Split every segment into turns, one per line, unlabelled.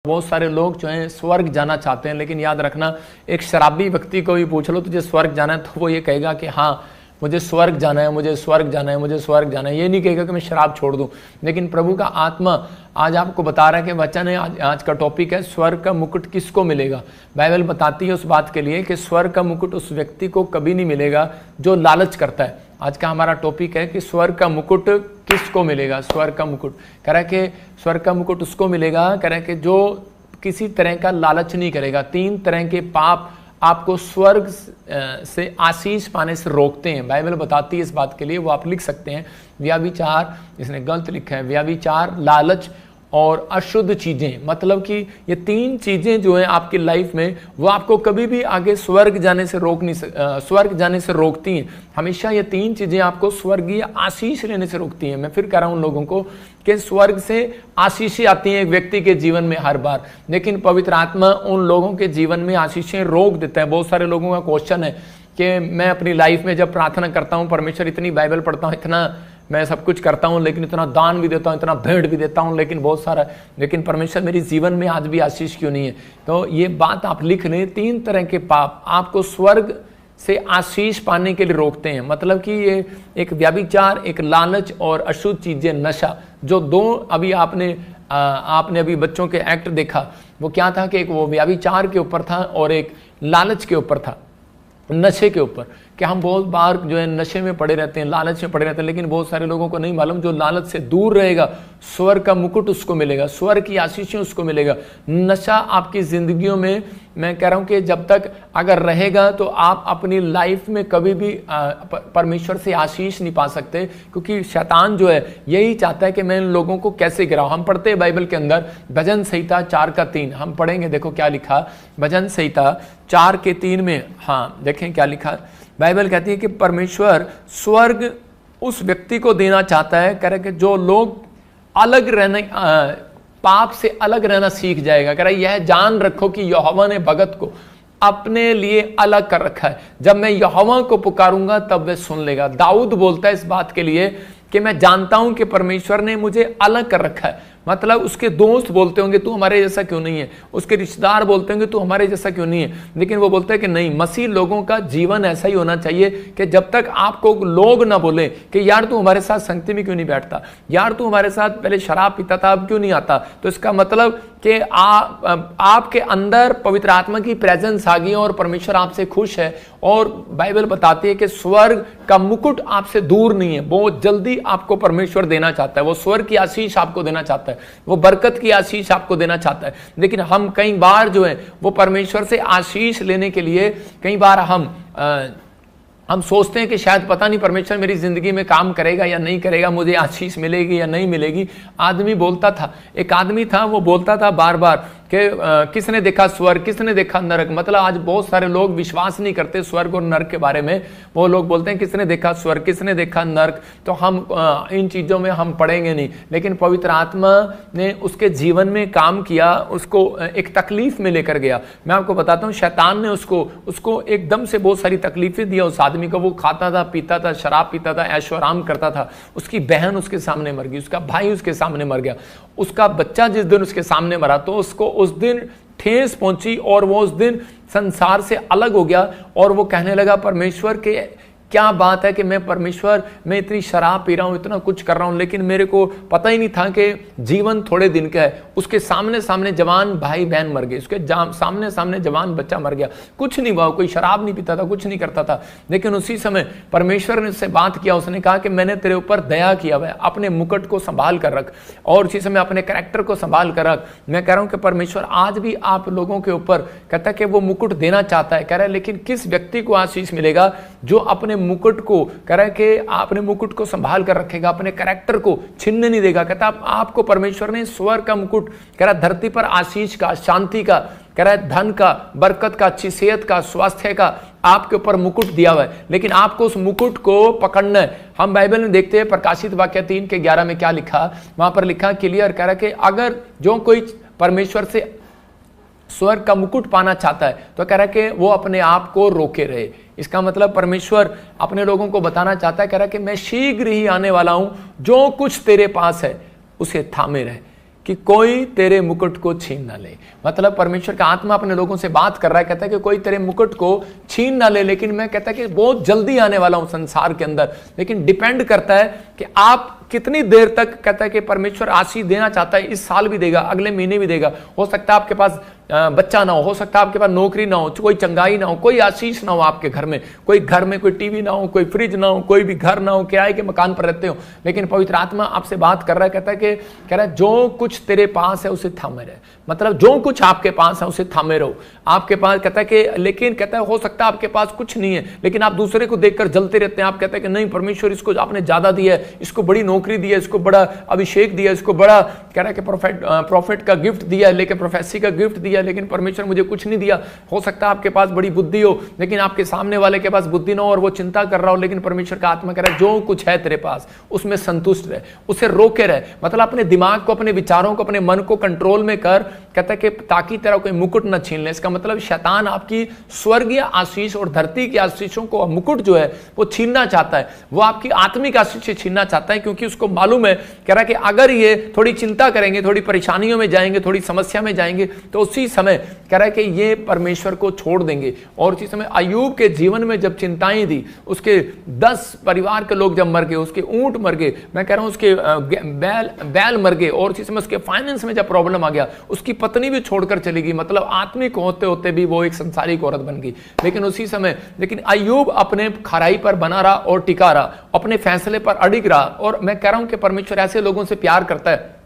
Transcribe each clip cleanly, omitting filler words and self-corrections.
बहुत सारे लोग जो हैं स्वर्ग जाना चाहते हैं, लेकिन याद रखना एक शराबी व्यक्ति को भी पूछ लो तुझे स्वर्ग जाना है तो वो ये कहेगा कि हाँ मुझे स्वर्ग जाना है, मुझे स्वर्ग जाना है, मुझे स्वर्ग जाना है। ये नहीं कहेगा कि मैं शराब छोड़ दूं। लेकिन प्रभु का आत्मा आज आपको बता रहा है कि वचन है, आज का टॉपिक है स्वर्ग का मुकुट किसको मिलेगा। बाइबल बताती है उस बात के लिए कि स्वर्ग का मुकुट उस व्यक्ति को कभी नहीं मिलेगा जो लालच करता है। आज का हमारा टॉपिक है कि स्वर्ग का मुकुट किसको मिलेगा। स्वर्ग का मुकुट कह रहा है कि स्वर्ग का मुकुट उसको मिलेगा, कह रहा है कि जो किसी तरह का लालच नहीं करेगा। 3 तरह के पाप आपको स्वर्ग से आशीष पाने से रोकते हैं। बाइबल बताती है इस बात के लिए, वो आप लिख सकते हैं। व्याभिचार, इसने गलत लिखा है, व्याभिचार, लालच और अशुद्ध चीजें। मतलब कि ये 3 चीजें जो हैं आपकी लाइफ में वो आपको कभी भी आगे स्वर्ग जाने से स्वर्ग जाने से रोकती हैं। हमेशा ये 3 चीजें आपको स्वर्गीय आशीष लेने से रोकती हैं। मैं फिर कह रहा हूं उन लोगों को कि स्वर्ग से आशीषें आती हैं एक व्यक्ति के जीवन में हर बार, लेकिन पवित्र आत्मा उन लोगों के जीवन में आशीषें रोक देता है। बहुत सारे लोगों का क्वेश्चन है कि मैं अपनी लाइफ में जब प्रार्थना करता हूँ, परमेश्वर इतनी बाइबल पढ़ता हूँ, इतना मैं सब कुछ करता हूँ, लेकिन इतना दान भी देता हूँ, इतना भेंट भी देता हूँ, लेकिन बहुत सारा, लेकिन परमेश्वर मेरे जीवन में आज भी आशीष क्यों नहीं है। तो ये बात आप लिख लें, 3 तरह के पाप आपको स्वर्ग से आशीष पाने के लिए रोकते हैं। मतलब कि ये एक व्याभिचार, एक लालच और अशुद्ध चीजें, नशा, जो 2 अभी आपने अभी बच्चों के एक्ट देखा, वो क्या था कि एक वो व्याभिचार के ऊपर था और एक लालच के ऊपर था, नशे के ऊपर। कि हम बहुत बार जो है नशे में पड़े रहते हैं, लालच में पड़े रहते हैं, लेकिन बहुत सारे लोगों को नहीं मालूम जो लालच से दूर रहेगा स्वर्ग का मुकुट उसको मिलेगा, स्वर्ग की आशीषें उसको मिलेगा। नशा आपकी जिंदगियों में, मैं कह रहा हूं कि जब तक अगर रहेगा तो आप अपनी लाइफ में कभी भी परमेश्वर से आशीष नहीं पा सकते, क्योंकि शैतान जो है यही चाहता है कि मैं इन लोगों को कैसे गिराऊं। हम पढ़ते हैं बाइबल के अंदर भजन संहिता 4:3, हम पढ़ेंगे, देखो क्या लिखा भजन संहिता 4:3 में। हाँ देखें क्या लिखा। बाइबल कहती है कि परमेश्वर स्वर्ग उस व्यक्ति को देना चाहता है, कह रहे कि जो लोग अलग रहने, पाप से अलग रहना सीख जाएगा। कह रहा है यह जान रखो कि यहोवा ने भगत को अपने लिए अलग कर रखा है, जब मैं यहोवा को पुकारूंगा तब वह सुन लेगा। दाऊद बोलता है इस बात के लिए कि मैं जानता हूं कि परमेश्वर ने मुझे अलग कर रखा है। मतलब उसके दोस्त बोलते होंगे तू हमारे जैसा क्यों नहीं है, उसके रिश्तेदार बोलते होंगे तू हमारे जैसा क्यों नहीं है, लेकिन वो बोलते हैं कि नहीं, मसीह लोगों का जीवन ऐसा ही होना चाहिए कि जब तक आपको लोग ना बोले कि यार तू हमारे साथ संगति में क्यों नहीं बैठता, यार तू हमारे साथ पहले शराब पीता था अब क्यों नहीं आता, तो इसका मतलब कि आपके अंदर पवित्र आत्मा की प्रेजेंस आ गई और परमेश्वर आपसे खुश है। और बाइबल बताती है कि स्वर्ग का मुकुट आपसे दूर नहीं है, बहुत जल्दी आपको परमेश्वर देना चाहता है। वो स्वर्ग की आशीष आपको देना चाहता है, वो बरकत की आशीष आपको देना चाहता है। लेकिन हम कई बार जो है वो परमेश्वर से आशीष लेने के लिए कई बार हम सोचते हैं कि शायद पता नहीं परमेश्वर मेरी जिंदगी में काम करेगा या नहीं करेगा, मुझे आशीष मिलेगी या नहीं मिलेगी। आदमी बोलता था, एक आदमी था वो बोलता था बार बार कि किसने देखा स्वर्ग, किसने देखा नरक। मतलब आज बहुत सारे लोग विश्वास नहीं करते स्वर्ग और नरक के बारे में। वो लोग बोलते हैं किसने देखा स्वर्ग, किसने देखा नरक, तो हम इन चीज़ों में हम पढ़ेंगे नहीं। लेकिन पवित्र आत्मा ने उसके जीवन में काम किया, उसको एक तकलीफ में लेकर गया। मैं आपको बताता हूँ, शैतान ने उसको एकदम से बहुत सारी तकलीफें दिया उस आदमी को। वो खाता था, पीता था, शराब पीता था, ऐशो आराम करता था। उसकी बहन उसके सामने मर गई, उसका भाई उसके सामने मर गया, उसका बच्चा जिस दिन उसके सामने मरा तो उसको उस दिन ठेस पहुंची और वो उस दिन संसार से अलग हो गया। और वो कहने लगा परमेश्वर के क्या बात है कि मैं परमेश्वर, मैं इतनी शराब पी रहा हूं, इतना कुछ कर रहा हूं, लेकिन मेरे को पता ही नहीं था कि जीवन थोड़े दिन का है। उसके सामने जवान भाई बहन मर गए, उसके सामने जवान बच्चा मर गया, कुछ नहीं हुआ, कोई शराब नहीं पीता था, कुछ नहीं करता था। लेकिन उसी समय परमेश्वर ने उससे बात किया, उसने कहा कि मैंने तेरे ऊपर दया किया है, अपने मुकुट को संभाल कर रख और उसी समय अपने कैरेक्टर को संभाल कर रख। मैं कह रहा हूं कि परमेश्वर आज भी आप लोगों के ऊपर कहता है कि वो मुकुट देना चाहता है। कह रहा है लेकिन किस व्यक्ति को आशीष मिलेगा जो अपने मुकुट को, कह रहा है कि अपने मुकुट को संभाल कर रखेगा, अपने कैरेक्टर को छीनने नहीं देगा। कहता आपको परमेश्वर ने स्वर्ग का मुकुट, कह रहा धरती पर आशीष का, शांति का, कह रहा है धन का, बरकत का, अच्छी सेहत का, स्वास्थ्य का आपके ऊपर मुकुट दिया हुआ है, लेकिन आपको उस मुकुट को पकड़ना है। हम बाइबल में देखते हैं प्रकाशित वाक्य 3:11 में क्या लिखा, वहां पर लिखा क्लियर, कह रहा है कि अगर जो कोई परमेश्वर से स्वर्ग का मुकुट पाना चाहता है तो कह रहा है कि वो अपने आप को रोके रहे। इसका मतलब परमेश्वर अपने लोगों को बताना चाहता है, कह रहा है कि मैं शीघ्र ही आने वाला हूं, जो कुछ तेरे पास है उसे थामे रहे। कि कोई तेरे मुकुट को छीन ना ले। मतलब परमेश्वर का आत्मा अपने लोगों से बात कर रहा है, कहता है कि कोई तेरे मुकुट को छीन ना ले, लेकिन मैं कहता है कि बहुत जल्दी आने वाला हूं संसार के अंदर। लेकिन डिपेंड करता है कि आप कितनी देर तक, कहता है कि परमेश्वर आशीष देना चाहता है, इस साल भी देगा, अगले महीने भी देगा। हो सकता है आपके पास बच्चा ना हो सकता है आपके पास नौकरी ना हो, कोई चंगाई ना हो, कोई आशीष ना हो आपके घर में, कोई घर में कोई टीवी ना हो, कोई फ्रिज ना हो, कोई भी घर ना हो, किराए के मकान पर रहते हो। लेकिन पवित्र आत्मा आपसे बात कर रहा है, कहता है कि कह रहा है जो कुछ तेरे पास है उसे थामे रहे। मतलब जो कुछ आपके पास है उसे थामे रहो। आपके पास कहता है कि, लेकिन कहता है हो सकता है आपके पास कुछ नहीं है, लेकिन आप दूसरे को देखकर जलते रहते हैं। आप कहते हैं कि नहीं, परमेश्वर इसको आपने ज्यादा दिया है, इसको बड़ी नौकरी दी है, इसको बड़ा अभिषेक दिया, इसको बड़ा कह रहा है कि प्रॉफिट का गिफ्ट दिया है, लेकिन प्रोफेसी का गिफ्ट दिया है, लेकिन परमेश्वर मुझे कुछ नहीं दिया। हो सकता है आपके पास बड़ी बुद्धि हो, लेकिन आपके सामने वाले के पास बुद्धि ना हो और वो चिंता कर रहा हो, लेकिन परमेश्वर का आत्मा कह रहा है जो कुछ है तेरे पास उसमें संतुष्ट रहे, उसे रोके रहे। मतलब अपने दिमाग को, अपने विचारों को, अपने मन को कंट्रोल में कर, कहता है कि ताकि तेरा कोई मुकुट न छीन ले। इसका मतलब शैतान आपकी स्वर्गीय आशीष और धरती की आशीषों को, मुकुट जो है वो छीनना चाहता है। वो आपकी आत्मिक आशीष छीनना चाहता है, क्योंकि उसको मालूम है, कह रहा है कि अगर ये थोड़ी चिंता करेंगे, थोड़ी परेशानियों में जाएंगे, थोड़ी समस्या में जाएंगे, तो उसी समय कह रहा है कि ये परमेश्वर को छोड़ देंगे। और उसी समय अय्यूब के जीवन में जब चिंताएं दी, उसके 10 परिवार के लोग जब मर गए, उसके ऊंट मर गए, मैं कह रहा हूं उसके बैल मर गए, और उसी समय उसके फाइनेंस में जब प्रॉब्लम आ गया, उसकी पत्नी भी छोड़कर चली गई। मतलब आत्मिक होते होते भी वो एक संसारिक औरत बन गई। लेकिन उसी समय, लेकिन अय्यूब अपने खराई पर बना रहा और टिका रहा, अपने फैसले पर अडिग रहा। और मैं कह रहा हूं कि परमेश्वर ऐसे लोगों से प्यार करता है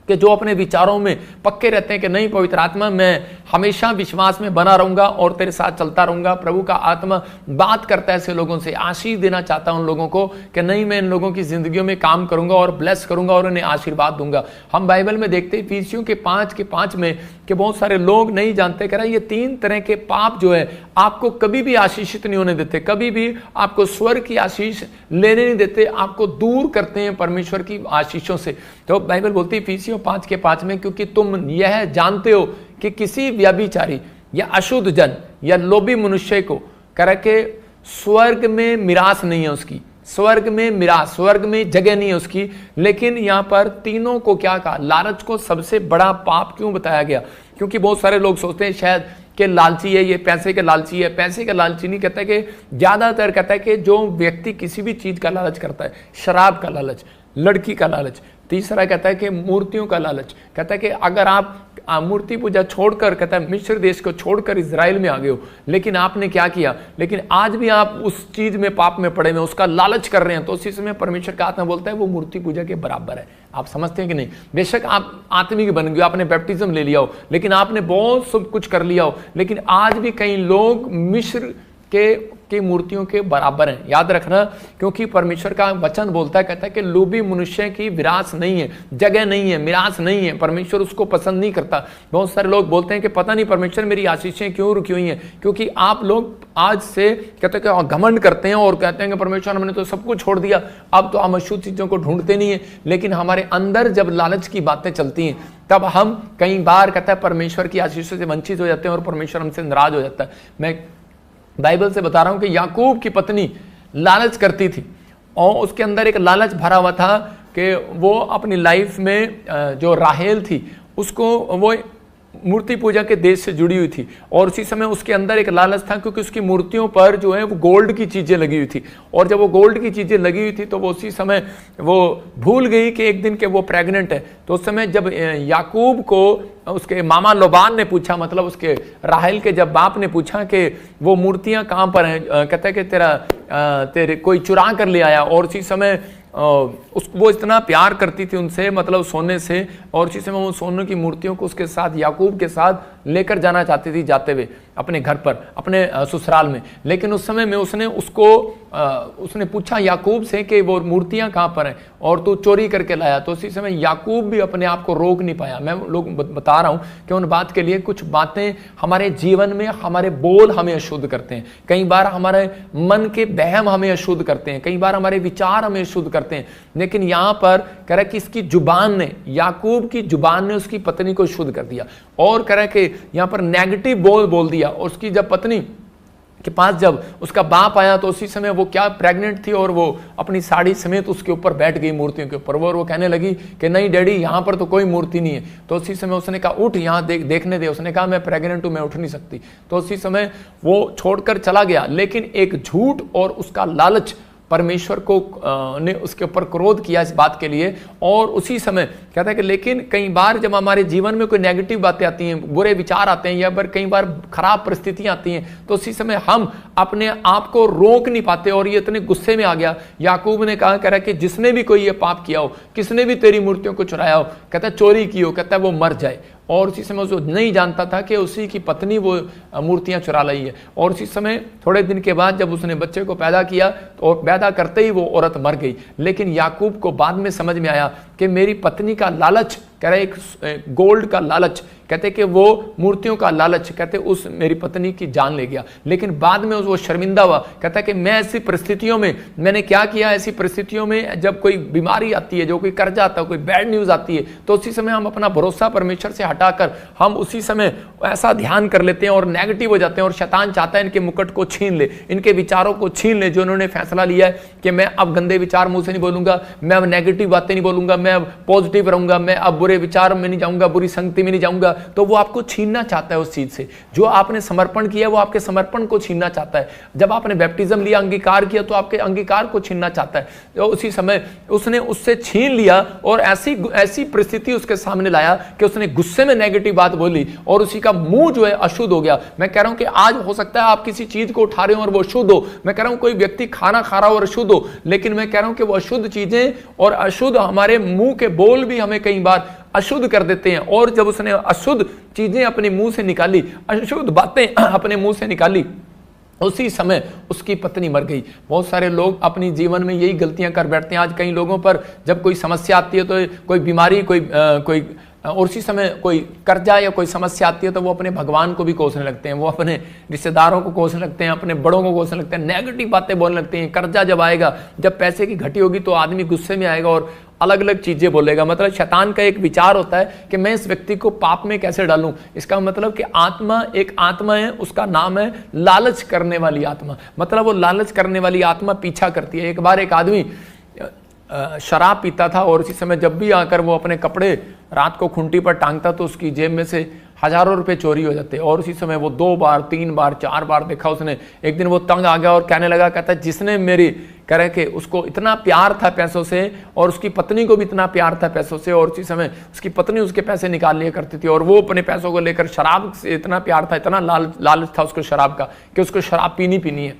कि जो अपने विचारों में पक्के रहते हैं कि नहीं पवित्र आत्मा, मैं हमेशा विश्वास में बना रहूंगा और तेरे साथ चलता रहूंगा। प्रभु का आत्मा बात करता है ऐसे लोगों से, आशीष देना चाहता है उन लोगों को कि नहीं, मैं इन लोगों की जिंदगियों में काम करूंगा और ब्लेस करूंगा और उन्हें आशीर्वाद दूंगा। हम बाइबल में देखते हैं इफिसियों के 5 में कि बहुत सारे लोग नहीं जानते, कह रहा है ये 3 तरह के पाप जो है आपको कभी भी आशीषित नहीं होने देते, कभी भी आपको स्वर्ग की आशीष लेने नहीं देते, आपको दूर करते हैं परमेश्वर की आशीषों से। तो बाइबल बोलती है इफिसियों 5 में, क्योंकि तुम यह जानते हो कि किसी व्यभिचारी या अशुद्ध जन या लोभी मनुष्य को कह रहा कि स्वर्ग में मिरास नहीं है उसकी, स्वर्ग में मिरास, स्वर्ग में जगह नहीं है उसकी। लेकिन यहां पर तीनों को क्या कहा, लालच को सबसे बड़ा पाप क्यों बताया गया? क्योंकि बहुत सारे लोग सोचते हैं शायद कि लालची है, ये पैसे का लालची है। पैसे का लालची नहीं, कहता है कि ज्यादातर कहता है कि जो व्यक्ति किसी भी चीज का लालच करता है, शराब का लालच, लड़की का लालच, तीसरा कहता है कि मूर्तियों का लालच। कहता है कि अगर आप मूर्ति पूजा छोड़कर, कहता है मिस्र देश को छोड़कर इजराइल में आ गए हो, लेकिन आपने क्या किया, लेकिन आज भी आप उस चीज में, पाप में पड़े हुए, उसका लालच कर रहे हैं, तो उसी समय परमेश्वर का आत्मा बोलता है वो मूर्ति पूजा के बराबर है। आप समझते हैं कि नहीं? बेशक आप आत्मिक बन गए, आपने बैप्टिज्म ले लिया हो, लेकिन आपने बहुत सब कुछ कर लिया हो, लेकिन आज भी कई लोग मिस्र की मूर्तियों के बराबर हैं। याद रखना, क्योंकि परमेश्वर का वचन बोलता है, कहता है कि लोभी मनुष्य की विरास नहीं है, जगह नहीं है, मिरास नहीं है, परमेश्वर उसको पसंद नहीं करता। बहुत सारे लोग बोलते हैं कि पता नहीं परमेश्वर मेरी आशीषें क्यों रुकी हुई हैं, क्योंकि आप लोग आज से कहते हैं कि घमंड करते हैं और कहते हैं कि परमेश्वर हमने तो सब कुछ छोड़ दिया, अब तो हम अशुद्ध चीजों को ढूंढते नहीं है। लेकिन हमारे अंदर जब लालच की बातें चलती हैं, तब हम कई बार कहता है परमेश्वर की आशीषों से वंचित हो जाते हैं और परमेश्वर हमसे नाराज हो जाता है। मैं बाइबल से बता रहा हूं कि याकूब की पत्नी लालच करती थी और उसके अंदर एक लालच भरा हुआ था कि वो अपनी लाइफ में जो राहेल थी उसको, वो मूर्ति पूजा के देश से जुड़ी हुई थी और उसी समय उसके अंदर एक लालच था, क्योंकि उसकी मूर्तियों पर जो है वो गोल्ड की चीजें लगी हुई थी। और जब वो गोल्ड की चीजें लगी हुई थी तो वो उसी समय वो भूल गई कि एक दिन के वो प्रेग्नेंट है। तो उस समय जब याकूब को उसके मामा लोबान ने पूछा, मतलब उसके राहेल के जब बाप ने पूछा कि वो मूर्तियां कहां पर हैं, कहता है कि तेरे कोई चुरा कर ले आया। और उसी समय वो इतना प्यार करती थी उनसे, मतलब सोने से, और उसी समय वो सोने की मूर्तियों को उसके साथ, याकूब के साथ लेकर जाना चाहती थी जाते हुए अपने घर पर, अपने ससुराल में। लेकिन उस समय में उसने पूछा याकूब से कि वो मूर्तियां कहां पर हैं और तू चोरी करके लाया। तो उसी समय याकूब भी अपने आप को रोक नहीं पाया। मैं लोग बता रहा हूं कि उन बात के लिए कुछ बातें हमारे जीवन में, हमारे बोल हमें अशुद्ध करते हैं, कई बार हमारे मन के बहम हमें अशुद्ध करते हैं, कई बार हमारे विचार हमें अशुद्ध करते हैं। लेकिन यहां पर कह रहा है कि इसकी जुबान ने, याकूब की जुबान ने उसकी पत्नी को शुद्ध कर दिया। और कह रहा है कि यहां पर नेगेटिव बोल दिया और उसकी जब पत्नी के पास जब उसका बाप आया तो उसी समय वो क्या प्रेग्नेंट थी और वो अपनी साड़ी समेत उसके ऊपर बैठ गई मूर्तियों के ऊपर। वो कहने लगी कि नहीं डैडी, यहाँ पर तो कोई मूर्ति नहीं है। तो उसी समय उसने कहा उठ, यहाँ देखने दे। उसने कहा मैं प्रेग्नेंट हूं, मैं उठ नहीं सकती। तो उसी समय वो छोड़कर चला गया। लेकिन एक झूठ और उसका लालच परमेश्वर को ने उसके ऊपर क्रोध किया इस बात के लिए। और उसी समय कहता है कि लेकिन कई बार जब हमारे जीवन में कोई नेगेटिव बातें आती हैं, बुरे विचार आते हैं, या फिर कई बार खराब परिस्थितियां आती हैं, तो उसी समय हम अपने आप को रोक नहीं पाते। और ये इतने गुस्से में आ गया। याकूब ने कहा, कह रहा है कि जिसने भी कोई ये पाप किया हो, किसने भी तेरी मूर्तियों को चुराया हो, कहता है चोरी की हो, कहता है वो मर जाए। और उसी समय वो नहीं जानता था कि उसी की पत्नी वो मूर्तियां चुरा लाई है। और उसी समय थोड़े दिन के बाद जब उसने बच्चे को पैदा किया तो पैदा करते ही वो औरत मर गई। लेकिन याकूब को बाद में समझ में आया कि मेरी पत्नी का लालच, कह रहे एक गोल्ड का लालच, कहते कि वो मूर्तियों का लालच, कहते उस मेरी पत्नी की जान ले गया। लेकिन बाद में वो शर्मिंदा हुआ। कहता है कि मैं ऐसी परिस्थितियों में मैंने क्या किया, ऐसी परिस्थितियों में जब कोई बीमारी आती है, जो कोई कर्जा आता है, कोई बैड न्यूज आती है, तो उसी समय हम अपना भरोसा परमेश्वर से हटाकर हम उसी समय ऐसा ध्यान कर लेते हैं और नेगेटिव हो जाते हैं। और शैतान चाहता है इनके मुकुट को छीन ले, इनके विचारों को छीन ले। जो उन्होंने फैसला लिया है कि मैं अब गंदे विचार मुंह से नहीं बोलूंगा, मैं अब नेगेटिव बातें नहीं बोलूंगा, मैं अब पॉजिटिव रहूंगा, मैं अब बुरे विचार में नहीं जाऊंगा, बुरी संगति में नहीं जाऊंगा, तो वो आपको छीनना चाहता है उस चीज से। जो आपने समर्पण किया वो आपके समर्पण को छीनना चाहता है। जब आपने बैप्टिज्म लिया, अंगीकार किया, तो आपके अंगीकार को छीनना चाहता है। तो उसी समय उसने उससे छीन लिया और ऐसी परिस्थिति उसके सामने लाया कि उसने गुस्से में नेगेटिव बात बोली और उसी का मुंह जो है अशुद्ध हो गया। मैं कह रहा हूं कि आज हो सकता है आप किसी चीज को उठा रहे हो और वो शुद्ध हो। मैं कह रहा हूं कोई व्यक्ति खाना खा रहा हो और अशुद्ध हो, लेकिन मैं कह रहा हूं कि वो अशुद्ध चीजें और अशुद्ध हमारे मुंह के बोल भी हमें कई बार अशुद्ध कर देते हैं। और जब उसने अशुद्ध चीजें अपने मुंह से निकाली, अशुद्ध बातें अपने मुंह से निकाली, उसी समय उसकी पत्नी मर गई। बहुत सारे लोग अपनी जीवन में यही गलतियां कर बैठते हैं। आज कई लोगों पर जब कोई समस्या आती है, तो कोई बीमारी, कोई और उसी समय कोई कर्जा या कोई समस्या आती है, तो वो अपने भगवान को भी कोसने लगते हैं, वो अपने रिश्तेदारों को कोसने लगते हैं, अपने बड़ों को कोसने लगते हैं, नेगेटिव बातें बोलने लगते हैं। कर्जा जब आएगा, जब पैसे की घटी होगी, तो आदमी गुस्से में आएगा और अलग अलग चीजें बोलेगा। मतलब शैतान का एक विचार होता है कि मैं इस व्यक्ति को पाप में कैसे डालूं। इसका मतलब कि आत्मा, एक आत्मा है, उसका नाम है लालच करने वाली आत्मा। मतलब वो लालच करने वाली आत्मा पीछा करती है। एक बार एक आदमी शराब पीता था और इसी समय जब भी आकर वो अपने कपड़े रात को खूंटी पर टांगता तो उसकी जेब में से हजारों रुपए चोरी हो जाते। और उसी समय वो 2 बार 3 बार 4 बार देखा उसने। एक दिन वो तंग आ गया और कहने लगा, कहता जिसने मेरी कह रहे कि उसको इतना प्यार था पैसों से और उसकी पत्नी को भी इतना प्यार था पैसों से, और उसी समय उसकी पत्नी उसके पैसे निकाल लिया करती थी और वो अपने पैसों को लेकर शराब से इतना प्यार था, इतना लालच था उसको शराब का कि उसको शराब पीनी है।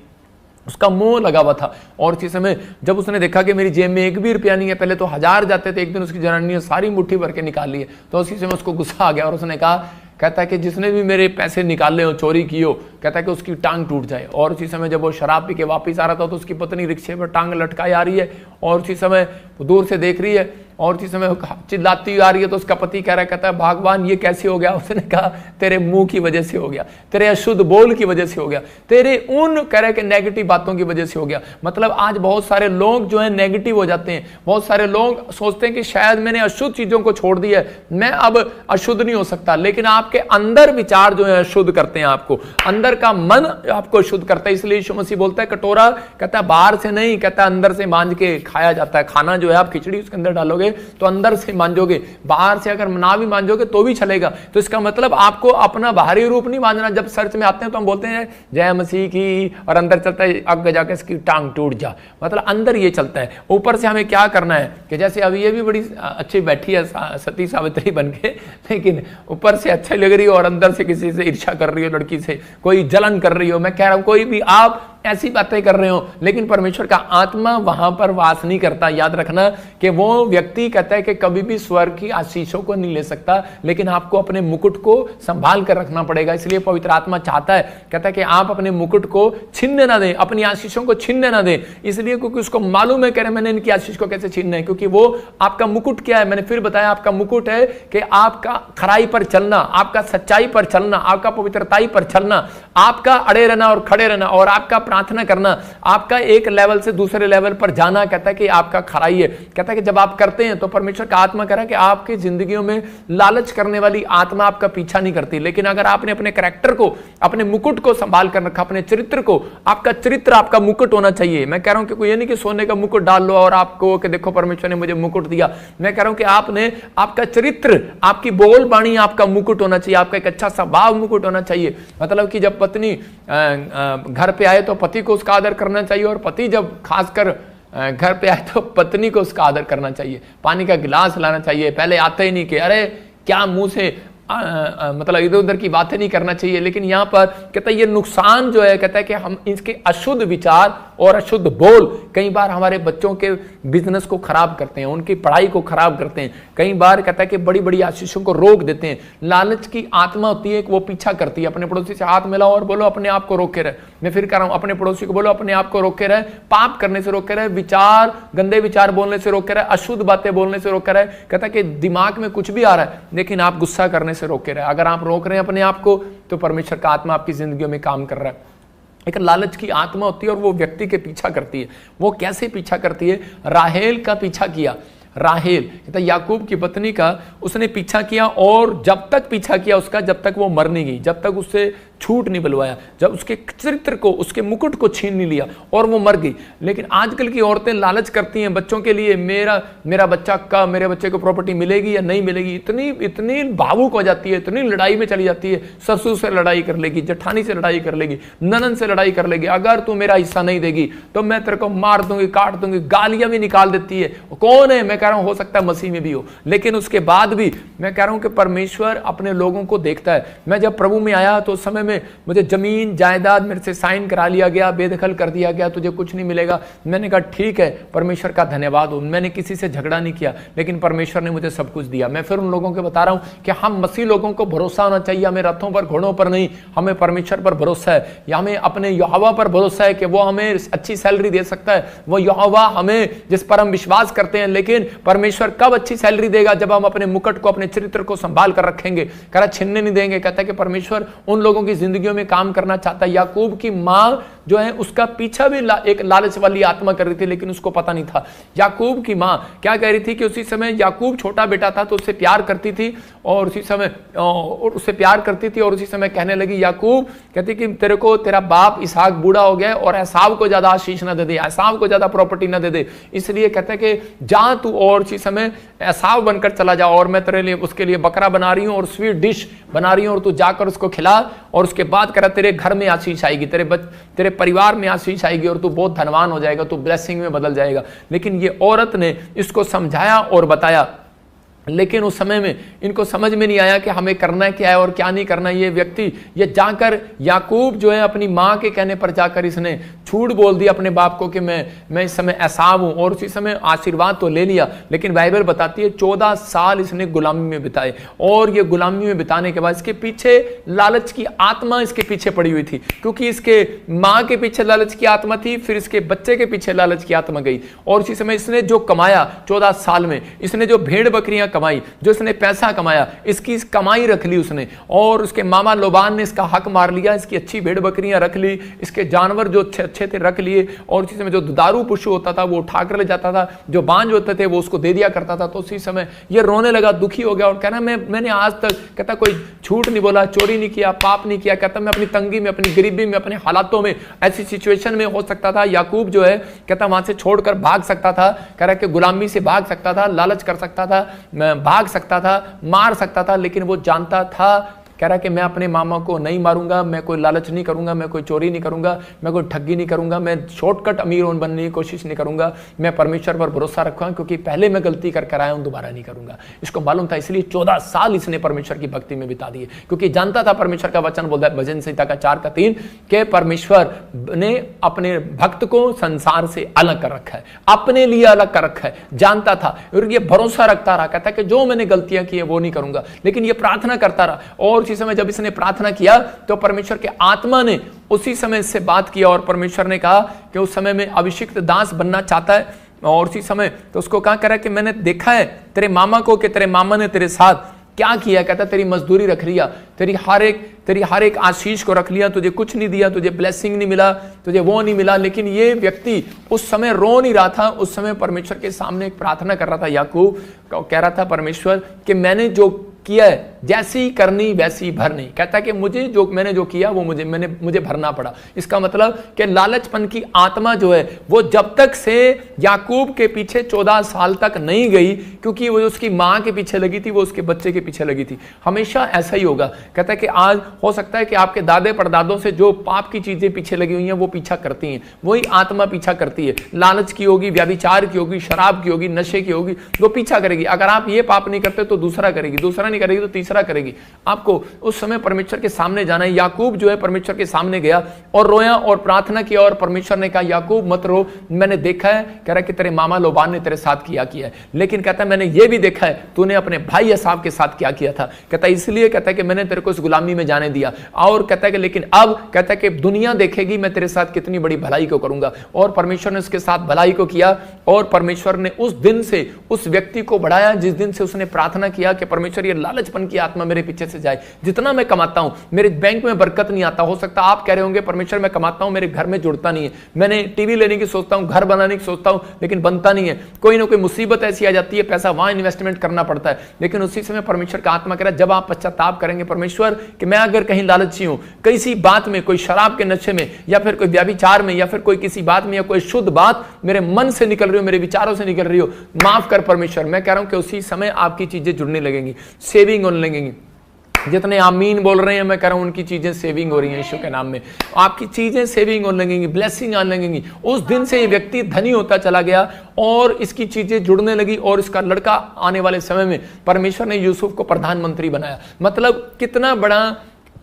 उसका मोह लगा हुआ था। और इसी समय जब उसने देखा कि मेरी जेब में 1 भी रुपया नहीं है, पहले तो 1000 जाते थे, एक दिन उसकी जनानी ने सारी मुट्ठी भर के निकाल लिए। तो उसी समय उसको गुस्सा आ गया और उसने कहा, कहता है कि जिसने भी मेरे पैसे निकाले हो, चोरी की हो, कहता है कि उसकी टांग टूट जाए। और उसी समय जब वो शराब पी के वापस आ रहा था तो उसकी पत्नी रिक्शे पर टांग लटकाई आ रही है और उसी समय वो दूर से देख रही है और उसी समय चिल्लाती आ रही है। तो उसका पति कह रहा है, कहता है भगवान ये कैसे हो गया। उसने कहा तेरे मुंह की वजह से हो गया, तेरे अशुद्ध बोल की वजह से हो गया, तेरे उन कह रहे कि नेगेटिव बातों की वजह से हो गया। मतलब आज बहुत सारे लोग जो है नेगेटिव हो जाते हैं। बहुत सारे लोग सोचते हैं कि शायद मैंने अशुद्ध चीजों को छोड़ दिया है, मैं अब अशुद्ध नहीं हो सकता। लेकिन आपके अंदर विचार जो है अशुद्ध करते हैं आपको, अंदर का मन आपको शुद्ध करता है। इसलिए यीशु मसीह बोलता है कटोरा, कहता है बाहर से नहीं, कहता है अंदर से मांज के खाया जाता है। खाना जो है आप खिचड़ी उसके अंदर डालोगे तो अंदर से मांजोगे, बाहर से अगर ना भी मांजोगे तो भी चलेगा। तो इसका मतलब आपको अपना बाहरी रूप नहीं मांजना। जब चर्च में आते हैं तो हम बोलते हैं जय मसीह की, और अंदर चलता है आगे जाके इसकी टांग टूट जा। मतलब अंदर ये चलता है। ऊपर से हमें क्या करना है कि जैसे अभी ये भी बड़ी अच्छी बैठी है सती सावित्री बन के, लेकिन ऊपर से अच्छा लग रही हो और अंदर से किसी से ईर्ष्या कर रही हो, लड़की से कोई जलन कर रही हो। मैं कह रहा हूं कोई भी आप ऐसी बातें कर रहे हो, लेकिन परमेश्वर का आत्मा वहां पर वास नहीं करता। याद रखना कि वो व्यक्ति कहता है कि कभी भी स्वर्ग की आशीषों को नहीं ले सकता, लेकिन आपको अपने मुकुट को संभाल कर रखना पड़ेगा। इसलिए पवित्र आत्मा चाहता है, कहता है कि आप अपने मुकुट को छीनने ना दें, अपनी आशीषों को छीनने ना दें। इसलिए क्योंकि उसको मालूम है, कह रहे मैंने इनकी आशीष को कैसे छीनना है, क्योंकि वो आपका मुकुट क्या है। मैंने फिर बताया आपका मुकुट है कि आपका खराई पर चलना, आपका सच्चाई पर चलना, आपका पवित्रताई पर चलना, आपका अड़े रहना और खड़े रहना और आपका प्रार्थना करना, आपका एक लेवल से दूसरे लेवल पर जाना, कहता है कि आपका खराई है। कहता है कि जब आप करते हैं तो परमेश्वर का आत्मा कह रहा है कि आपकी जिंदगियों में लालच करने वाली आत्मा आपका पीछा नहीं करती। लेकिन अगर आपने अपने कैरेक्टर को, अपने मुकुट को संभाल कर रखा, अपने चरित्र को, आपका चरित्र आपका मुकुट होना चाहिए। मैं कह रहा हूं कि कोई ये नहीं कि सोने का मुकुट डाल लो और आपको कि देखो परमेश्वर ने मुझे मुकुट दिया। मैं कह रहा हूं कि आपने, आपका चरित्र, आपकी बोल बाणी आपका मुकुट होना चाहिए, आपका एक अच्छा स्वभाव मुकुट होना चाहिए। मतलब कि जब पत्नी घर पे आए तो पति को उसका आदर करना चाहिए, और पति जब खासकर घर पे आए तो पत्नी को उसका आदर करना चाहिए। पानी का गिलास लाना चाहिए, पहले आते ही नहीं कि अरे क्या मुंह से मतलब इधर उधर की बातें नहीं करना चाहिए। लेकिन यहां पर कहता है ये नुकसान जो है, कहता है कि हम इसके अशुद्ध विचार और अशुद्ध बोल कई बार हमारे बच्चों के बिजनेस को खराब करते हैं, उनकी पढ़ाई को खराब करते हैं। कई बार कहता है कि बड़ी बड़ी आशीषों को रोक देते हैं। लालच की आत्मा होती है कि वो पीछा करती है। अपने पड़ोसी से हाथ मिलाओ और बोलो अपने आप को रोके रहे। मैं फिर कह रहा हूं, अपने पड़ोसी को बोलो अपने आप को रोके रहे, पाप करने से रोके रहे, विचार, गंदे विचार बोलने से रोके रहे, अशुद्ध बातें बोलने से रोके रहे। कहता है कि दिमाग में कुछ भी आ रहा है लेकिन आप गुस्सा करने से रोके रहे। अगर आप रोक रहे हैं अपने आप को तो परमेश्वर का आत्मा आपकी जिंदगी में काम कर रहा है। एक लालच की आत्मा होती है और वो व्यक्ति के पीछा करती है। वो कैसे पीछा करती है? राहेल का पीछा किया। राहेल कहता याकूब की पत्नी का उसने पीछा किया, और जब तक पीछा किया उसका, जब तक वो मर नहीं गई, जब तक उससे छूट नहीं बुलवाया, जब उसके चरित्र को, उसके मुकुट को छीन नहीं लिया और वो मर गई। लेकिन आजकल की औरतें लालच करती हैं बच्चों के लिए, मेरा बच्चा कब, मेरे बच्चे को प्रॉपर्टी मिलेगी या नहीं मिलेगी। इतनी भावुक हो जाती है, इतनी लड़ाई में चली जाती है। ससुर से लड़ाई कर लेगी, जेठानी से लड़ाई कर लेगी, ननन से लड़ाई कर लेगी, अगर तू मेरा हिस्सा नहीं देगी तो मैं तेरे को मार दूंगी, काट दूंगी, गालियां भी निकाल देती है। कौन है? मैं कह रहा हूं हो सकता है मसीह में भी हो, लेकिन उसके बाद भी मैं कह रहा हूं कि परमेश्वर अपने लोगों को देखता है। मैं जब प्रभु में आया तो उस समय में मुझे जमीन जायदाद मेरे से साइन करा लिया गया, बेदखल कर दिया गया, तुझे कुछ नहीं मिलेगा। मैंने कहा ठीक है, परमेश्वर का धन्यवाद हो। मैंने किसी से झगड़ा नहीं किया, लेकिन परमेश्वर ने मुझे सब कुछ दिया। मैं फिर उन लोगों को बता रहा हूं कि हम मसीह लोगों को भरोसा होना चाहिए। हमें रथों पर, घोड़ों पर नहीं, हमें परमेश्वर पर भरोसा है, या हमें अपने यहोवा पर भरोसा है कि वो हमें अच्छी सैलरी दे सकता है। वो यहोवा हमें, जिस पर हम विश्वास करते हैं। लेकिन परमेश्वर कब अच्छी सैलरी देगा? जब हम अपने मुकुट को, अपने चरित्र को संभाल कर रखेंगे। करा छिनने नहीं देंगे। कहता है कि परमेश्वर उन लोगों की जिंदगियों में काम करना चाहता है। याकूब की मां जो है उसका पीछा भी एक लालच वाली आत्मा कर रही थी, लेकिन उसको पता नहीं था। याकूब की मां क्या कह रही थी कि उसी समय याकूब छोटा बेटा था तो उससे प्यार करती थी, और उसी समय उससे प्यार करती थी, और उसी समय कहने लगी, याकूब कहती कि तेरे को तेरा बाप इसहाक बूढ़ा हो गया और एसाव को ज्यादा आशीष ना दे दे, एसाव को ज्यादा प्रॉपर्टी ना दे दे, इसलिए कहते हैं कि जा तू और उसी समय एसाव बनकर चला जा, और मैं तेरे लिए उसके लिए बकरा बना रही हूं और स्वीट डिश बना रही हूं, और तू जाकर उसको खिला, और उसके बाद कह रहा तेरे घर में आशीष आएगी, तेरे परिवार में आशीष आएगी, और तू बहुत धनवान हो जाएगा, तू ब्लेसिंग में बदल जाएगा। लेकिन ये औरत ने इसको समझाया और बताया, लेकिन उस समय में इनको समझ में नहीं आया कि हमें करना क्या है और क्या नहीं करना। ये व्यक्ति, ये जाकर याकूब जो है अपनी मां के कहने पर जाकर इसने झूठ बोल दिया अपने बाप को कि मैं इस समय एसाव हूं, और उसी समय आशीर्वाद तो ले लिया। लेकिन बाइबल बताती है 14 साल इसने गुलामी में बिताए, और ये गुलामी में बिताने के बाद इसके पीछे लालच की आत्मा इसके पीछे पड़ी हुई थी, क्योंकि इसके मां के पीछे लालच की आत्मा थी, फिर इसके बच्चे के पीछे लालच की आत्मा गई। और उसी समय इसने जो कमाया 14 साल में, इसने जो भेड़ बकरियां कमाई, जो इसने पैसा कमाया, इसकी कमाई रख ली उसने, और उसके मामा लोबान ने इसका हक मार लिया, इसकी अच्छी भेड़ बकरियां रख ली, इसके जानवर जो अच्छे थे रख लिए, और उसी समय जो दुधारू पशु होता था वो उठा कर ले जाता था, जो बांझ होते थे वो उसको दे दिया करता था। तो उसी समय ये रोने लगा, दुखी हो गया, और कहना मैंने आज तक, कहता कोई झूठ नहीं बोला, चोरी नहीं किया, पाप नहीं किया। कहता मैं अपनी तंगी में, अपनी गरीबी में, अपने हालातों में, ऐसी सिचुएशन में हो सकता था याकूब जो है, कहता वहां से छोड़कर भाग सकता था, कह रहा कि गुलामी से भाग सकता था, लालच कर सकता था, भाग सकता था, मार सकता था, लेकिन वो जानता था, कह रहा कि मैं अपने मामा को नहीं मारूंगा, मैं कोई लालच नहीं करूंगा, मैं कोई चोरी नहीं करूंगा, मैं कोई ठगी नहीं करूंगा, मैं शॉर्टकट अमीर बनने की कोशिश नहीं करूंगा, मैं परमेश्वर पर भरोसा रखूंगा, क्योंकि पहले मैं गलती करके आया हूं, दोबारा नहीं करूंगा। इसको मालूम था, इसलिए 14 साल इसने परमेश्वर की भक्ति में बिता दिए, क्योंकि जानता था परमेश्वर का वचन बोलता है भजन संहिता का 4:3 के परमेश्वर ने अपने भक्त को संसार से अलग कर रखा है, अपने लिए अलग कर रखा है, जानता था, और ये भरोसा रखता रहा, कहता कि जो मैंने गलतियां की है वो नहीं करूंगा। लेकिन ये प्रार्थना करता रहा, और उसी समय जब इसने प्रार्थना किया तो परमेश्वर के आत्मा ने उसी समय इससे बात किया, और परमेश्वर ने कहा कि उस समय में अभिषिक्त दास बनना चाहता है, और उसी समय तो उसको कहा करा कि मैंने देखा है तेरे मामा को कि तेरे मामा ने तेरे साथ क्या किया? कहता तेरी मजदूरी रख लिया, तेरी हर एक आशीष को रख लिया, तुझे कुछ नहीं दिया, तुझे ब्लेसिंग नहीं मिला, तुझे वो नहीं मिला। लेकिन ये व्यक्ति उस समय रो नहीं रहा था, उस समय परमेश्वर के सामने एक प्रार्थना कर रहा था। याकूब कह रहा था परमेश्वर कि मैंने जो किया है जैसी करनी वैसी भरनी। कहता है कि मैंने जो किया वो मुझे भरना पड़ा। इसका मतलब कि लालचपन की आत्मा जो है वो जब तक से याकूब के पीछे 14 साल तक नहीं गई, क्योंकि वो उसकी मां के पीछे लगी थी, वो उसके बच्चे के पीछे लगी थी। हमेशा ऐसा ही होगा। कहता है कि आज हो सकता है कि आपके दादे परदादों से जो पाप की चीजें पीछे लगी हुई हैं वो पीछा करती हैं, वही आत्मा पीछा करती है। लालच की होगी, व्यभिचार की होगी, शराब की होगी, नशे की होगी, वो पीछा करेगी। अगर आप ये पाप नहीं करते तो दूसरा करेगी, दूसरा नहीं करेगी तो तीसरा करेगी। आपको उस समय परमेश्वर के सामने जाना है। याकूब जो है परमेश्वर के सामने गया और रोया और प्रार्थना किया, और परमेश्वर ने कहा याकूब मत रो, मैंने देखा है, कह रहा कि तेरे मामा लोबान ने तेरे साथ किया है, लेकिन कहता है मैंने ये भी देखा है तूने अपने भाई एसाव के साथ क्या किया था। कहता है इसलिए कहता है कि मैंने तेरे को इस गुलामी में जाने दिया, और कहता है कि लेकिन अब कहता है कि दुनिया देखेगी मैं तेरे साथ कितनी बड़ी भलाई को करूंगा। और परमेश्वर ने उसके साथ भलाई को किया, और परमेश्वर ने उस दिन से उस व्यक्ति को बढ़ाया जिस दिन से उसने प्रार्थना किया कि परमेश्वर ये लालचपन की आत्मा मेरे पीछे से जाए। जितना मैं कमाता हूं मेरे बैंक में बरकत नहीं आता। हो सकता आप कह रहे होंगे परमेश्वर मैं कमाता हूं मेरे घर में जुड़ता नहीं है, मैंने टीवी लेने की सोचता हूं, घर बनाने की सोचता हूं, लेकिन बनता नहीं है। कोई ना कोई मुसीबत ऐसी आ जाती है, पैसा वहां इन्वेस्टमेंट करना पड़ता है। लेकिन उसी समय परमेश्वर का आत्मा कह रहा है जब आप पश्चाताप करेंगे परमेश्वर कि मैं अगर कहीं लालची हूं, किसी बात में, कोई शराब के नशे में, या फिर कोई व्यभिचार में, या फिर कोई किसी बात में, या कोई शुद्ध बात मेरे मन से निकल रही हो, मेरे विचारों से निकल रही हो, माफ कर परमेश्वर। मैं कह रहा हूं कि उसी समय आपकी चीजें जुड़ने लगेंगी, सेविंग होने लगेंगी। जितने आमीन बोल रहे हैं मैं कह रहा हूं उनकी चीजें सेविंग हो रही हैं यीशु के नाम में। आपकी चीजें सेविंग होने लगेंगी, ब्लेसिंग आने लगेंगी। उस दिन से ये व्यक्ति धनी होता चला गया और इसकी चीजें जुड़ने लगी, और इसका लड़का आने वाले समय में परमेश्वर ने यूसुफ को प्रधानमंत्री बनाया। मतलब कितना बड़ा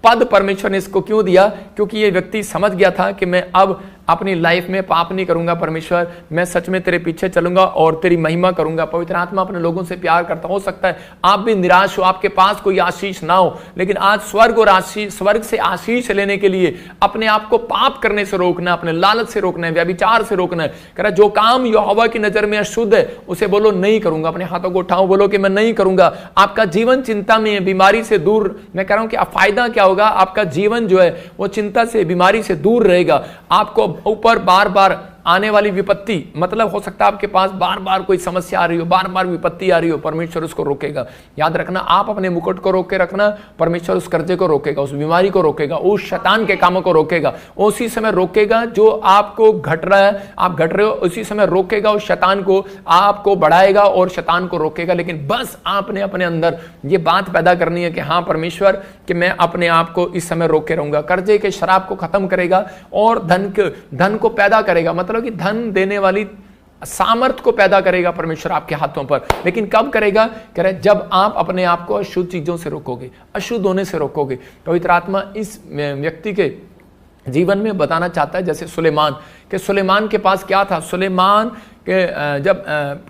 पद परमेश्वर ने इसको क्यों दिया? क्योंकि ये व्यक्ति समझ गया था कि मैं अब अपनी लाइफ में पाप नहीं करूंगा परमेश्वर, मैं सच में तेरे पीछे चलूंगा और तेरी महिमा करूंगा। पवित्र आत्मा अपने लोगों से प्यार करता। हो सकता है आप भी निराश हो, आपके पास कोई आशीष ना हो, लेकिन आज स्वर्ग से आशीष लेने के लिए अपने आप को पाप करने से रोकना, अपने लालच से रोकना है, व्यभिचार से रोकना है। कह रहा जो काम यहोवा की नजर में अशुद्ध है उसे बोलो नहीं करूंगा। अपने हाथों को उठाओ, बोलो कि मैं नहीं करूंगा। आपका जीवन चिंता में है, बीमारी से दूर। मैं कह रहा हूं कि फायदा क्या होगा? आपका जीवन जो है वो चिंता से, बीमारी से दूर रहेगा। आपको ऊपर बार बार आने वाली विपत्ति, मतलब हो सकता है आपके पास बार बार कोई समस्या आ रही हो, बार बार विपत्ति आ रही हो, परमेश्वर उसको रोकेगा। याद रखना, आप अपने मुकुट को रोक के रखना, परमेश्वर उस कर्जे को रोकेगा, उस बीमारी को रोकेगा, उस शैतान के कामों को रोकेगा। उसी समय रोकेगा जो आपको घट रहा है, आप घट रहे हो, उसी समय रोकेगा उस शैतान को, आपको बढ़ाएगा और शैतान को रोकेगा। लेकिन बस आपने अपने अंदर ये बात पैदा करनी है कि हाँ परमेश्वर कि मैं अपने आप को इस समय रोक के रहूंगा। कर्जे के शराब को खत्म करेगा और धन को पैदा करेगा। मतलब कि धन देने वाली सामर्थ को पैदा करेगा परमेश्वर आपके हाथों पर। लेकिन कब करेगा? कह रहे जब आप अपने आप को अशुद्ध चीजों से रोकोगे, अशुद्ध होने से रोकोगे। पवित्र आत्मा इस व्यक्ति के जीवन में बताना चाहता है जैसे सुलेमान के पास क्या था? सुलेमान के जब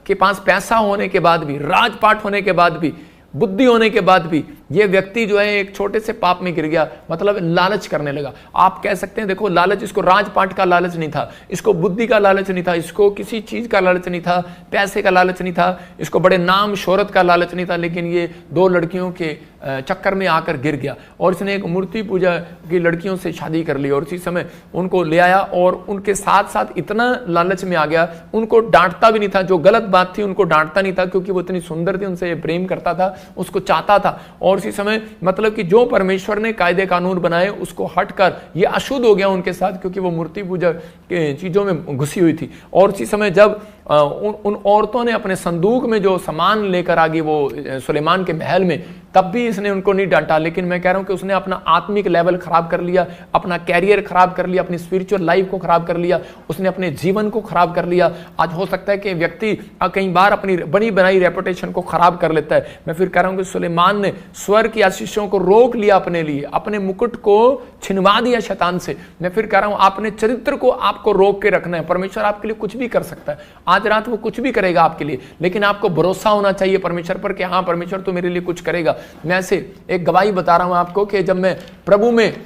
के पास पैसा होने के बाद भी, राजपाट होने के बाद भी, बुद्धि होने के बाद भी ये व्यक्ति जो है एक छोटे से पाप में गिर गया, मतलब लालच करने लगा। आप कह सकते हैं देखो लालच, इसको राजपाट का लालच नहीं था, इसको बुद्धि का लालच नहीं था, इसको किसी चीज का लालच नहीं था, पैसे का लालच नहीं था, इसको बड़े नाम शोहरत का लालच नहीं था। लेकिन ये 2 लड़कियों के चक्कर में आकर गिर गया और इसने एक मूर्ति पूजा की लड़कियों से शादी कर ली और उसी समय उनको ले आया और उनके साथ साथ इतना लालच में आ गया, उनको डांटता भी नहीं था। जो गलत बात थी उनको डांटता नहीं था क्योंकि वो इतनी सुंदर थी, उनसे प्रेम करता था, उसको चाहता था। और उसी समय मतलब कि जो परमेश्वर ने कायदे कानून बनाए उसको हटकर ये अशुद्ध हो गया उनके साथ, क्योंकि वो मूर्ति पूजा के चीजों में घुसी हुई थी। और उसी समय जब उन औरतों ने अपने संदूक में जो सामान लेकर आ गई वो सुलेमान के महल में, तब भी इसने उनको नहीं डांटा। लेकिन मैं कह रहा हूं कि उसने अपना आत्मिक लेवल खराब कर लिया, अपना कैरियर खराब कर लिया, अपनी स्पिरिचुअल लाइफ को खराब कर लिया, उसने अपने जीवन को खराब कर लिया। आज हो सकता है कि व्यक्ति कई बार अपनी बनी बनाई रेपुटेशन को खराब कर लेता है। मैं फिर कह रहा हूं कि सुलेमान ने स्वर्ग की आशीषों को रोक लिया अपने लिए, अपने मुकुट को छिनवा दिया शैतान से। मैं फिर कह रहा हूं अपने चरित्र को आपको रोक के रखना है। परमेश्वर आपके लिए कुछ भी कर सकता है, आज रात वो कुछ भी करेगा आपके लिए, लेकिन आपको भरोसा होना चाहिए परमेश्वर पर कि हाँ परमेश्वर तो मेरे लिए कुछ करेगा। मैं ऐसे एक गवाही बता रहा हूं आपको कि जब मैं प्रभु में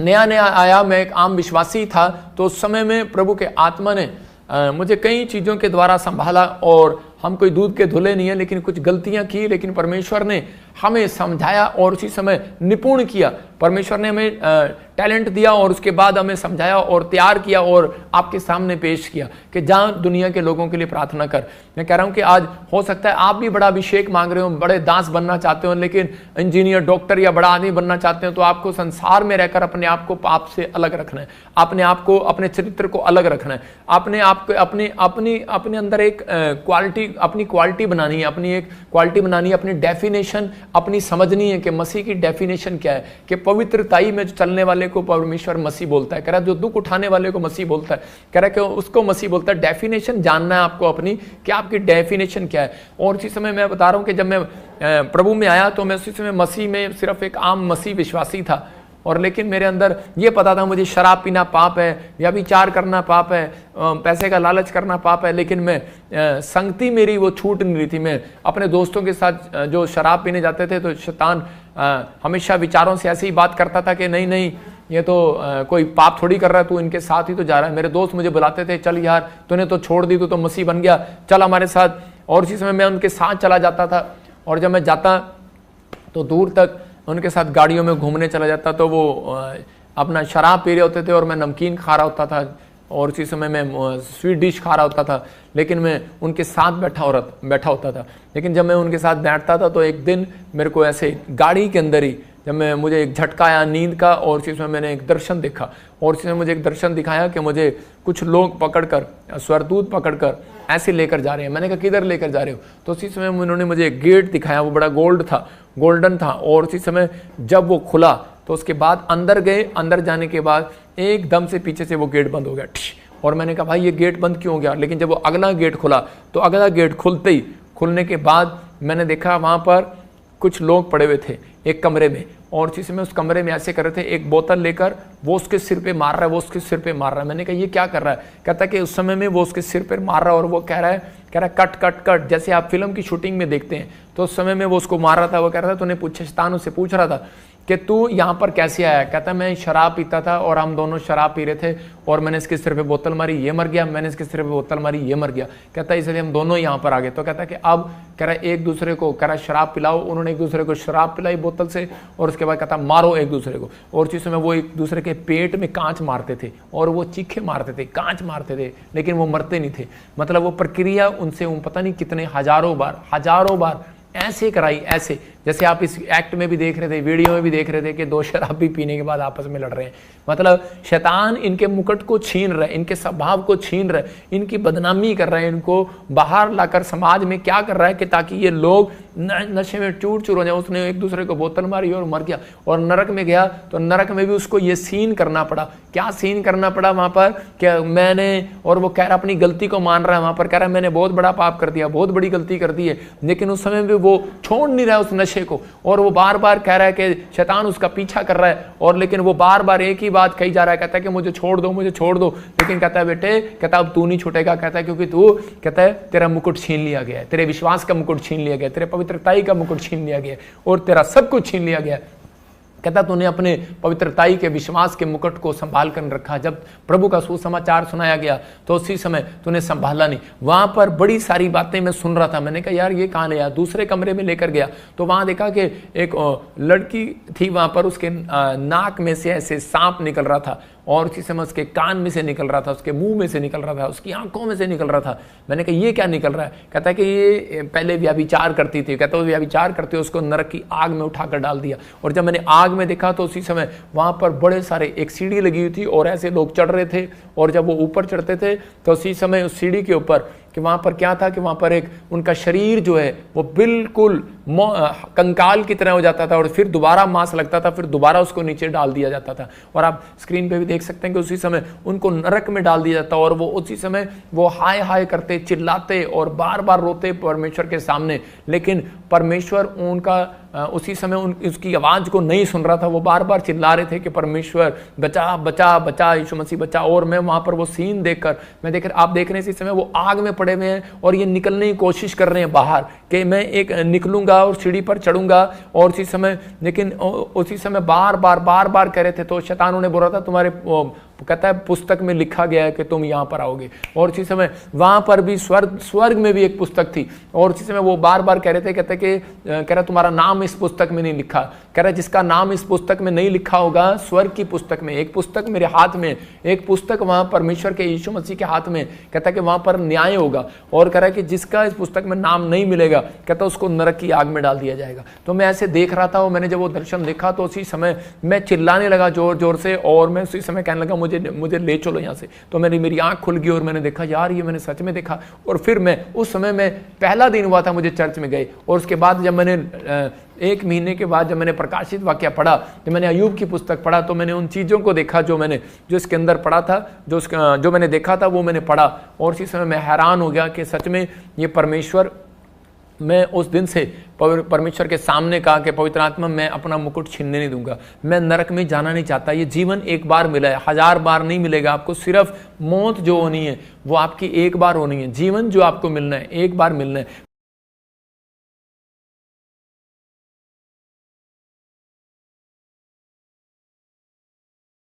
नया आया, मैं एक आम विश्वासी था, तो उस समय में प्रभु के आत्मा ने मुझे कई चीजों के द्वारा संभाला और हम कोई दूध के धुले नहीं है, लेकिन कुछ गलतियां की, लेकिन परमेश्वर ने हमें समझाया और उसी समय निपुण किया। परमेश्वर ने हमें टैलेंट दिया और उसके बाद हमें समझाया और तैयार किया और आपके सामने पेश किया कि जहाँ दुनिया के लोगों के लिए प्रार्थना कर। मैं कह रहा हूँ कि आज हो सकता है आप भी बड़ा अभिषेक मांग रहे हो, बड़े दास बनना चाहते हो, लेकिन इंजीनियर, डॉक्टर या बड़ा आदमी बनना चाहते हो, तो आपको संसार में रहकर अपने आप को पाप से अलग रखना है, अपने आप को, अपने चरित्र को अलग रखना है, अपने आप को, अपने अंदर एक क्वालिटी, अपनी क्वालिटी बनानी है, अपनी एक क्वालिटी बनानी है, अपनी डेफिनेशन अपनी समझनी है कि मसीह की डेफिनेशन क्या है, कि पवित्रताई में चलने वाले को परमेश्वर मसीह बोलता है। कह रहा है जो दुख उठाने वाले को मसीह बोलता है, कह रहा है कि उसको मसीह बोलता है। डेफिनेशन जानना है आपको अपनी, कि आपकी डेफिनेशन क्या है। और उसी समय मैं बता रहा हूं कि जब मैं प्रभु में आया तो मैं उसी समय मसीह में सिर्फ एक आम मसीह विश्वासी था, और लेकिन मेरे अंदर ये पता था मुझे शराब पीना पाप है, व्यभिचार करना पाप है, पैसे का लालच करना पाप है, लेकिन मैं संगति मेरी वो छूट नहीं रही थी। मैं अपने दोस्तों के साथ जो शराब पीने जाते थे तो शैतान हमेशा विचारों से ऐसी ही बात करता था कि नहीं नहीं, ये तो कोई पाप थोड़ी कर रहा है, तू इनके साथ ही तो जा रहा है। मेरे दोस्त मुझे बुलाते थे, चल यार तूने तो छोड़ दी, तू तो मसीह बन गया, चल हमारे साथ। और उसी समय मैं उनके साथ चला जाता था, और जब मैं जाता तो दूर तक उनके साथ गाड़ियों में घूमने चला जाता, तो वो अपना शराब पी रहे होते थे और मैं नमकीन खा रहा होता था, और उसी समय मैं स्वीट डिश खा रहा होता था, लेकिन मैं उनके साथ बैठा होता था। लेकिन जब मैं उनके साथ बैठता था तो एक दिन मेरे को ऐसे गाड़ी के अंदर ही जब मुझे एक झटका आया नींद का, और उसी समय मैंने एक दर्शन देखा, और उसी समय मुझे एक दर्शन दिखाया कि मुझे कुछ लोग पकड़कर, स्वरदूत पकड़कर ऐसे लेकर जा रहे हैं। मैंने कहा किधर लेकर जा रहे हो? तो उसी समय उन्होंने मुझे एक गेट दिखाया, वो बड़ा गोल्डन था, और उसी समय जब वो खुला तो उसके बाद अंदर गए। अंदर जाने के बाद एकदम से पीछे से वो गेट बंद हो गया, और मैंने कहा भाई ये गेट बंद क्यों हो गया? लेकिन जब वो अगला गेट खुला तो अगला गेट खुलने के बाद मैंने देखा वहाँ पर कुछ लोग पड़े हुए थे एक कमरे में, और उसी समय उस कमरे में ऐसे कर रहे थे, एक बोतल लेकर वो उसके सिर पे मार रहा है, वो उसके सिर पे मार रहा है। मैंने कहा ये क्या कर रहा है? कहता है कि उस समय में वो उसके सिर पे मार रहा है, और वो कह रहा है कट कट कट, जैसे आप फिल्म की शूटिंग में देखते हैं। तो उस समय में वो उसको मार रहा था। वो कह रहा था तूने पूछे, शैतान उससे पूछ रहा था कि तू यहाँ पर कैसे आया? कहता मैं शराब पीता था और हम दोनों शराब पी रहे थे, और मैंने इसके सिर पे बोतल मारी, ये मर गया, मैंने इसके सिर पे बोतल मारी, ये मर गया। कहता इसलिए हम दोनों यहाँ पर आ गए। तो कहता कि अब कह रहा एक दूसरे को, कह रहा शराब पिलाओ। उन्होंने एक दूसरे को शराब पिलाई बोतल से, और उसके बाद कहता मारो एक दूसरे को। और उसी समय वो एक दूसरे के पेट में कांच मारते थे, और वो चीखे मारते थे, कांच मारते थे, लेकिन वो मरते नहीं थे। मतलब वो प्रक्रिया उनसे पता नहीं कितने हजारों बार ऐसे कराई, ऐसे जैसे आप इस एक्ट में भी देख रहे थे, वीडियो में भी देख रहे थे कि दो शराबी पीने के बाद आपस में लड़ रहे हैं। मतलब शैतान इनके मुकुट को छीन रहा है, इनके स्वभाव को छीन रहा है, इनकी बदनामी कर रहा है, इनको बाहर लाकर समाज में क्या कर रहा है कि ताकि ये लोग नशे में चूर चूर हो जाए। उसने एक दूसरे को बोतल मारी और मर गया, और नरक में गया तो नरक में भी उसको ये सीन करना पड़ा। क्या सीन करना पड़ा वहां पर? क्या मैंने, और वो कह रहा अपनी गलती को मान रहा है, वहां पर कह रहा है मैंने बहुत बड़ा पाप कर दिया, बहुत बड़ी गलती कर दी है, लेकिन उस समय भी वो छोड़ नहीं रहा उस नशे को, और वो बार बार कह रहा है कि शैतान उसका पीछा कर रहा है, और लेकिन वो बार बार एक ही बात कही जा रहा है, कहता है कि मुझे छोड़ दो, मुझे छोड़ दो। लेकिन कहता है बेटे, कहता अब तू नहीं छूटेगा, कहता है क्योंकि तू, कहता है तेरा मुकुट छीन लिया गया है, तेरे विश्वास का मुकुट छीन लिया गया, तेरे पवित्रताई का मुकुट छीन लिया गया, और तेरा सब कुछ छीन लिया गया। कहता तूने अपने पवित्रताई के विश्वास के मुकुट को संभाल कर रखा, जब प्रभु का सुसमाचार सुनाया गया तो उसी समय तूने संभाला नहीं। वहां पर बड़ी सारी बातें मैं सुन रहा था, मैंने कहा यार ये कहां ले आया। दूसरे कमरे में लेकर गया तो वहां देखा कि एक लड़की थी, वहां पर उसके नाक में से ऐसे सांप निकल रहा था, और उसी समय उसके कान में से निकल रहा था, उसके मुंह में से निकल रहा था, उसकी आंखों में से निकल रहा था। मैंने कहा ये क्या निकल रहा है? कहता है कि ये पहले व्यभिचार करती थी, कहता है व्यभिचार करते उसको नरक की आग में उठाकर डाल दिया। और जब मैंने आग में देखा तो उसी समय वहां पर बड़े सारे, एक सीढ़ी लगी हुई थी और ऐसे लोग चढ़ रहे थे, और जब वो ऊपर चढ़ते थे तो उसी समय उस सीढ़ी के ऊपर कि वहां पर क्या था कि वहां पर एक उनका शरीर जो है वो बिल्कुल कंकाल की तरह हो जाता था, और फिर दोबारा मांस लगता था, फिर दोबारा उसको नीचे डाल दिया जाता था। और आप स्क्रीन पे भी देख सकते हैं कि उसी समय उनको नरक में डाल दिया जाता, और वो उसी समय वो हाय हाय करते, चिल्लाते और बार बार रोते परमेश्वर के सामने। लेकिन परमेश्वर उनका उसी समय उसकी आवाज को नहीं सुन रहा था, वो बार बार चिल्ला रहे थे कि परमेश्वर बचा बचा बचा, यीशु मसीह बचा। और मैं वहां पर वो सीन देखकर आप देख रहे हैं इसी समय वो आग में पड़े हुए हैं, और ये निकलने की कोशिश कर रहे हैं बाहर कि मैं एक निकलूंगा और सीढ़ी पर चढ़ूंगा, और उसी समय लेकिन उसी समय बार बार कह रहे थे। तो शैतान उन्हें बोल रहा था वो कहता है पुस्तक में लिखा गया है कि तुम यहाँ पर आओगे। और उसी समय वहाँ पर भी स्वर्ग में भी एक पुस्तक थी, और उसी समय वो बार बार कह रहे थे, कहते कि कह रहा तुम्हारा नाम इस पुस्तक में नहीं लिखा। कह रहा जिसका नाम इस पुस्तक में नहीं लिखा होगा, स्वर्ग की पुस्तक में, एक पुस्तक मेरे हाथ में, एक पुस्तक वहाँ परमेश्वर के यीशु मसीह के हाथ में, कहता कि वहाँ पर न्याय होगा। और कह रहा है कि जिसका इस पुस्तक में नाम नहीं मिलेगा, कहता उसको नरक की आग में डाल दिया जाएगा। तो मैं ऐसे देख रहा था, और मैंने जब वो दर्शन देखा तो उसी समय मैं चिल्लाने लगा जोर जोर से, और मैं उसी समय कहने लगा मुझे ले चलो यहाँ से। तो मेरी आंख खुल गई और मैंने देखा यार ये मैंने सच में देखा। और फिर मैं उस समय में पहला दिन हुआ था मुझे चर्च में गए, और उसके बाद जब मैंने 1 महीने के बाद जब मैंने प्रकाशित वाक्य पढ़ा, जब मैंने अय्यूब की पुस्तक पढ़ा, तो मैंने उन चीज़ों को देखा जो इसके अंदर पढ़ा था, जो मैंने देखा था वो मैंने पढ़ा। और इसी समय मैं हैरान हो गया कि सच में ये परमेश्वर, मैं उस दिन से परमेश्वर के सामने कहा कि पवित्र आत्मा मैं अपना मुकुट छीनने नहीं दूंगा, मैं नरक में जाना नहीं चाहता। ये जीवन एक बार मिला है, 1000 बार नहीं मिलेगा आपको। सिर्फ मौत जो होनी है वो आपकी एक बार होनी है, जीवन जो आपको मिलना है एक बार मिलना है।